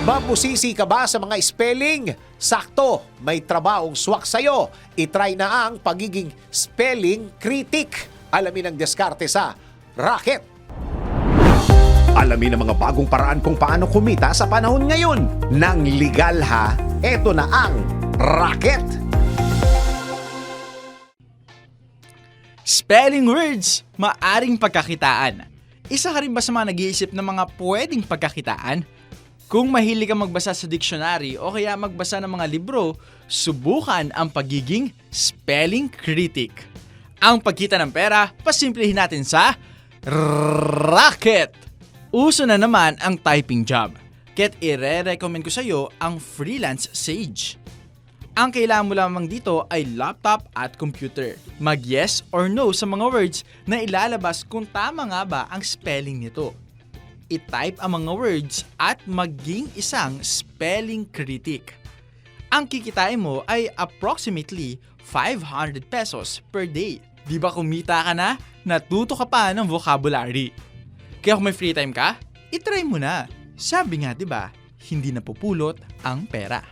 Mabusisi ka ba sa mga spelling? Sakto, may trabahong swak sa'yo. I-try na ang pagiging spelling critic. Alamin ang diskarte sa Racket. Alamin ang mga bagong paraan kung paano kumita sa panahon ngayon. Nang legal ha, eto na ang Racket. Spelling words, maaring pagkakitaan. Isa ka rin ba sa mga nag-iisip ng mga pwedeng pagkakitaan? Kung mahilig ka magbasa sa dictionary o kaya magbasa ng mga libro, subukan ang pagiging spelling critic. Ang pagkita ng pera, pasimplihin natin sa Racket. Uso na naman ang typing job, kaya't ire-recommend ko sa iyo ang Freelance Sage. Ang kailangan mo lamang dito ay laptop at computer. Mag-yes or no sa mga words na ilalabas kung tama nga ba ang spelling nito. I-type ang mga words at maging isang spelling critic. Ang kikitain mo ay approximately 500 pesos per day. Di ba kumita ka na? Natuto ka pa ng vocabulary. Kaya kung may free time ka, itry mo na. Sabi nga, di ba, hindi napupulot ang pera.